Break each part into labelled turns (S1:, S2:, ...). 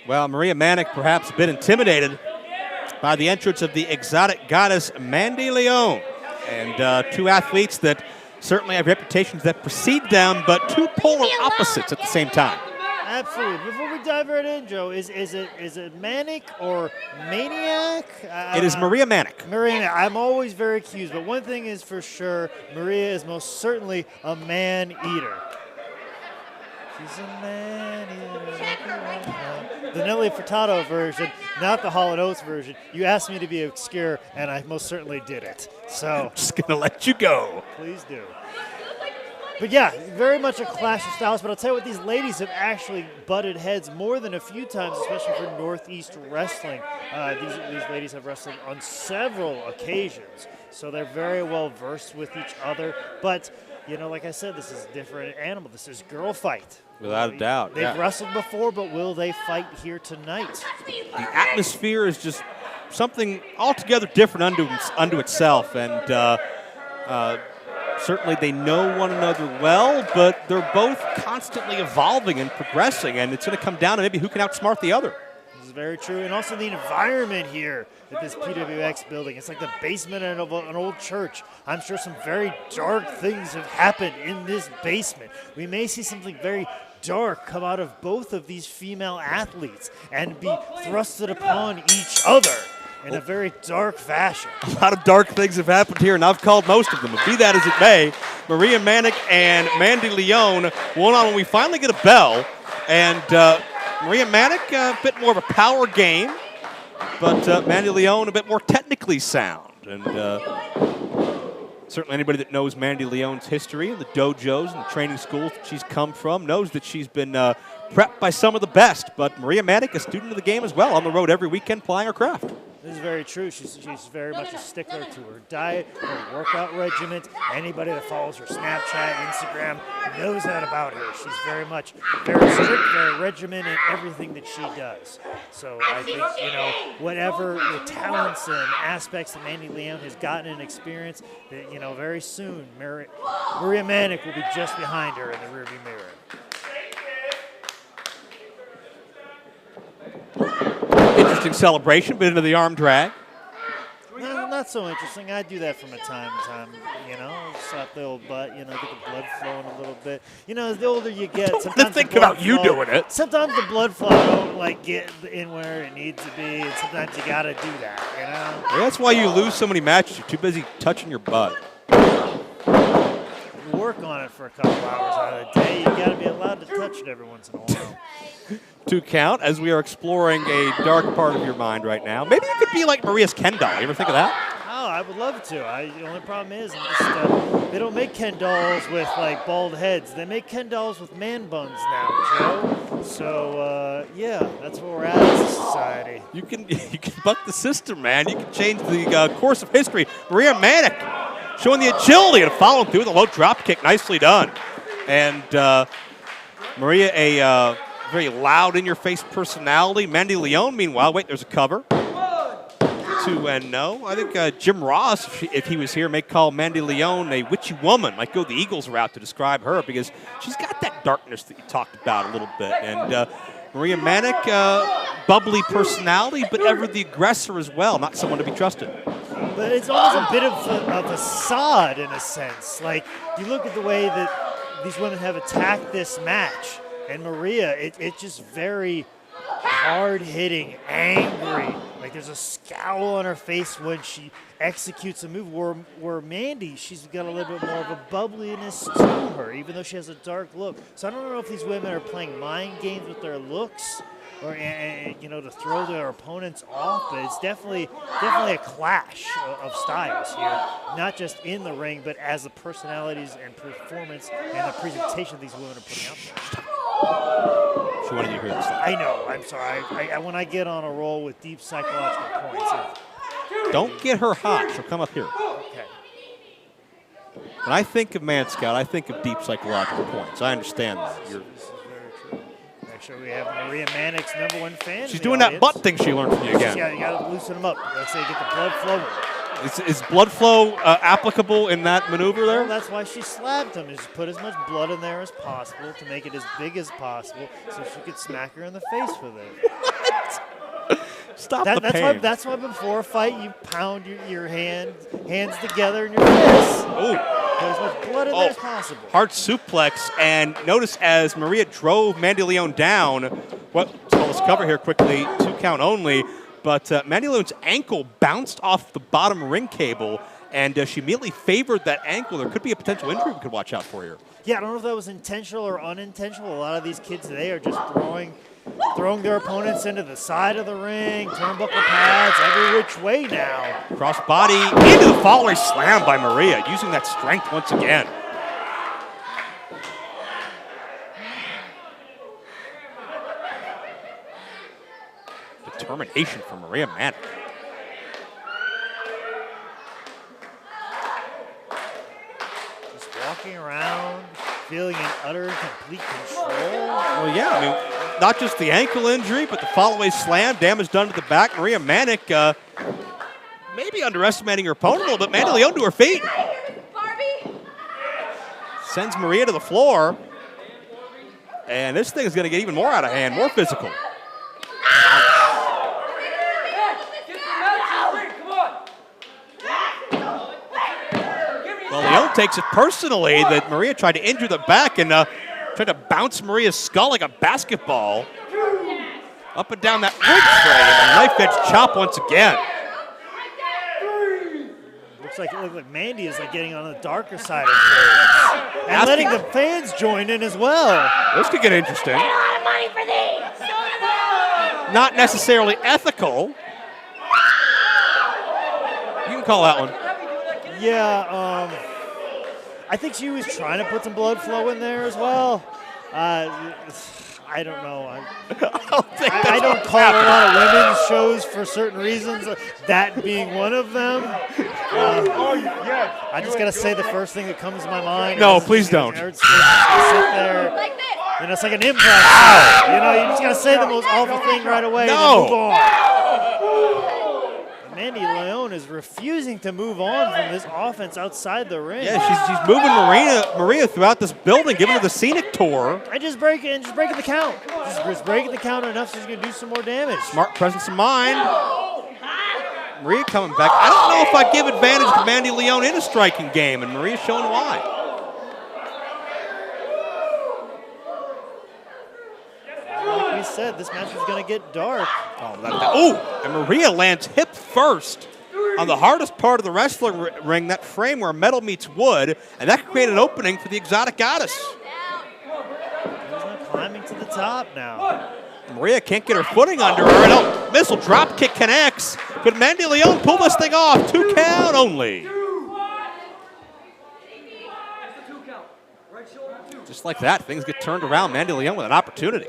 S1: Well, Maria Manic perhaps a bit intimidated by the entrance of the exotic goddess Mandy Leone. And two athletes that certainly have reputations that precede them, but two polar opposites at the same time.
S2: Absolutely. Before we dive right in, Joe, is it Manic or Maniac?
S1: It is Maria Manic.
S2: Maria, I'm always very confused, but one thing is for sure, Maria is most certainly a man-eater. She's a man-eater. The Nelly Furtado version, not the Hall & Oates version. You asked me to be obscure, and I most certainly did it. So
S1: I'm just going to let you go.
S2: Please do. But yeah, very much a clash of styles. But I'll tell you what, these ladies have actually butted heads more than a few times, especially for Northeast Wrestling. These ladies have wrestled on several occasions, so they're very well versed with each other. But you know, like I said, this is a different animal. This is girl fight.
S1: Without a doubt.
S2: They've wrestled before, but will they fight here tonight?
S1: The atmosphere is just something altogether different unto itself, and certainly they know one another well, but they're both constantly evolving and progressing, and it's going to come down to maybe who can outsmart the other.
S2: This is very true, and also the environment here at this PWX building. It's like the basement of an old church. I'm sure some very dark things have happened in this basement. We may see something very dark come out of both of these female athletes and be thrusted upon each other in a very dark fashion.
S1: A lot of dark things have happened here, and I've called most of them. But be that as it may, Maria Manic and Mandy Leone won on when we finally get a bell. And Maria Manic, a bit more of a power game, but Mandy Leone a bit more technically sound. And certainly anybody that knows Mandy Leone's history and the dojos and the training schools that she's come from knows that she's been prepped by some of the best. But Maria Manic, a student of the game as well, on the road every weekend plying her craft.
S2: This is very true. She's very much a stickler to her diet, her workout regimen. Anybody that follows her Snapchat, Instagram knows that about her. She's very strict, very regimented in everything that she does. So I think, you know, whatever the talents and aspects that Mandy Leone has gotten and experienced, that, you know, very soon Maria Manic will be just behind her in the rearview mirror.
S1: Interesting celebration, bit into the arm drag.
S2: No, not so interesting. I do that from time to time, you know. Slap the old butt, you know, get the blood flowing a little bit. You know, as the older you get, sometimes
S1: think about you doing it.
S2: Sometimes the blood flow don't like get in where it needs to be, and sometimes you gotta do that, you know.
S1: Well, that's why you lose so many matches. You're too busy touching your butt.
S2: You work on it for a couple hours out of the day. You gotta be allowed to touch it every once in a while.
S1: 2 count as we are exploring a dark part of your mind right now. Maybe you could be like Maria's Ken doll. You ever think of that?
S2: Oh, I would love to. The only problem is they don't make Ken dolls with like bald heads. They make Ken dolls with man buns now, Joe. So yeah, that's where we're at as a society.
S1: You can buck the system, man. You can change the course of history. Maria Manic showing the agility and following through with a low drop kick. Nicely done. And Maria, a very loud, in-your-face personality. Mandy Leone, meanwhile, wait, there's a cover. 2-0. I think Jim Ross, if he was here, may call Mandy Leone a witchy woman. Might go the Eagles route to describe her because she's got that darkness that you talked about a little bit. And Maria Manic, bubbly personality, but ever the aggressor as well. Not someone to be trusted.
S2: But it's almost a bit of a facade in a sense. Like, you look at the way that these women have attacked this match. And Maria, it's just very hard-hitting, angry. Like there's a scowl on her face when she executes a move. Where Mandy, she's got a little bit more of a bubbliness to her, even though she has a dark look. So I don't know if these women are playing mind games with their looks, or you know, to throw their opponents off. But it's definitely a clash of styles here, not just in the ring, but as the personalities and performance and the presentation these women are putting out there.
S1: She wanted you to hear this.
S2: I know. I'm sorry. When I get on a roll with deep psychological points.
S1: Don't get her hot. She'll come up here.
S2: Okay.
S1: When I think of Man Scout, I think of deep psychological points. I understand that.
S2: This is very true. Make sure we have Maria Manic's #1 fan.
S1: She's doing that butt thing she learned from you again.
S2: Yeah, you got to loosen them up. Let's say get the blood flowing.
S1: Is blood flow applicable in that maneuver there?
S2: Well, that's why she slapped him, is put as much blood in there as possible to make it as big as possible so she could smack her in the face with it.
S1: Stop the pain.
S2: That's why before a fight you pound your hands together in your fists.
S1: Ooh.
S2: Put as much blood in there as possible.
S1: Hard suplex, and notice as Maria drove Mandy Leon down, let's cover here quickly, 2 count only, but Mandy Leon's ankle bounced off the bottom ring cable, and she immediately favored that ankle. There could be a potential injury we could watch out for here.
S2: Yeah, I don't know if that was intentional or unintentional. A lot of these kids today are just throwing their opponents into the side of the ring, turnbuckle pads, every which way now.
S1: Cross body into the following slam by Maria, using that strength once again. Determination from Maria Manic.
S2: Just walking around, feeling in utter and complete control.
S1: Well, yeah, I mean, not just the ankle injury, but the follow-away slam, damage done to the back. Maria Manic maybe underestimating her opponent a little bit. Mandy Leon to her feet. Sends Maria to the floor. And this thing is going to get even more out of hand, more physical. Well, Leon takes it personally that Maria tried to injure the back and tried to bounce Maria's skull like a basketball. Up and down that ring tray, and a knife edge chop once again.
S2: Looks like Mandy is getting on the darker side of things. And letting the fans join in as well.
S1: This could get interesting.
S3: Pay a lot of money for these.
S1: Not necessarily ethical. You can call that one.
S2: Yeah, I think she was trying to put some blood flow in there as well. I don't know. I don't call a lot of women's shows for certain reasons, that being one of them. I just got to say the first thing that comes to my mind.
S1: No, please don't.
S2: Sit there. It's like an improv. You just got to say the most awful thing right away and then move on. Mandy Leon is refusing to move on from this offense outside the ring.
S1: Yeah, she's moving Maria throughout this building, giving her the scenic tour.
S2: And just breaking the count. Just breaking the count enough so she's going to do some more damage.
S1: Smart presence of mind. Maria coming back. I don't know if I give advantage to Mandy Leon in a striking game, and Maria's showing why.
S2: Like we said, this match is going to get dark.
S1: And Maria lands hip first on the hardest part of the wrestling ring, that frame where metal meets wood, and that could create an opening for the exotic goddess.
S2: She's not climbing to the top now.
S1: Maria can't get her footing under her, and a missile drop kick connects. Could Mandy Leon pull this thing off? 2 count only. Just like that, things get turned around. Mandy Leon with an opportunity.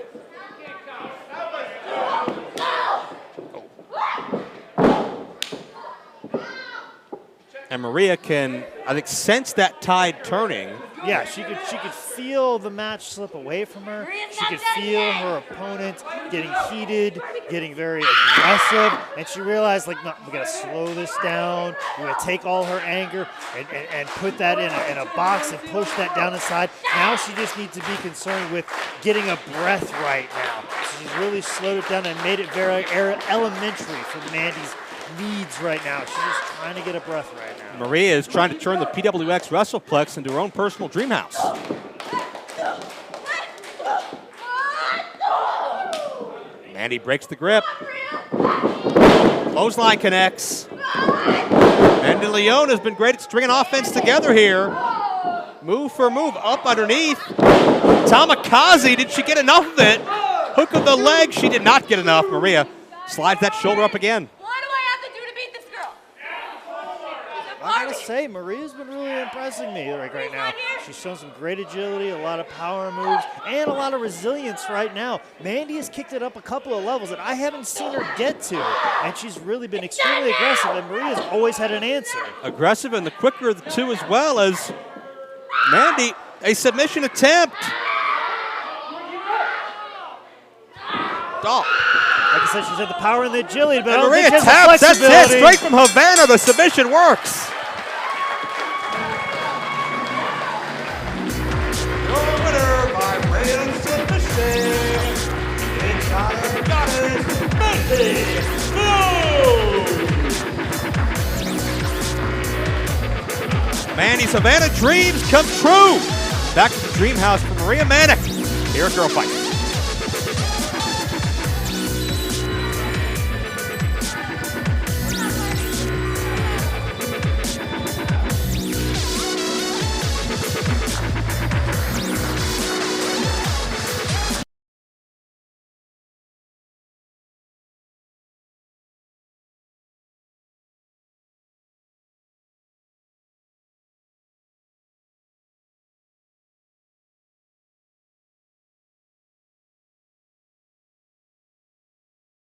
S1: And Maria can, I think, sense that tide turning.
S2: Yeah, she could feel the match slip away from her. She could feel her opponent getting heated, getting very aggressive, and she realized, no, we gotta slow this down. We're gonna take all her anger and put that in a box and push that down inside. Now she just needs to be concerned with getting a breath right now. She's really slowed it down and made it very elementary for Mandy's needs right now. She's just trying to get a breath right now.
S1: Maria is trying to turn the PWX WrestlePlex into her own personal dream house. Mandy breaks the grip. Clothesline connects. Mandy Leon has been great at stringing offense together here. Move for move, up underneath. Tamikaze, did she get enough of it? Hook of the leg, she did not get enough. Maria slides that shoulder up again.
S2: I gotta say, Maria's been really impressing me right now. She's shown some great agility, a lot of power moves, and a lot of resilience right now. Mandy has kicked it up a couple of levels that I haven't seen her get to, and she's really been extremely aggressive, and Maria's always had an answer.
S1: Aggressive and the quicker of the two, as well as Mandy, a submission attempt. Oh.
S2: Like I said, she's had the power and the agility, but I
S1: And
S2: don't
S1: Maria
S2: think she has
S1: taps.
S2: the
S1: That's it.
S2: flexibility.
S1: Straight from Havana, the submission works. Your winner by way of submission. It's our goddess, Mandy. Mandy's Havana dreams come true. Back to the dream house for Maria Manic here at Girl Fight.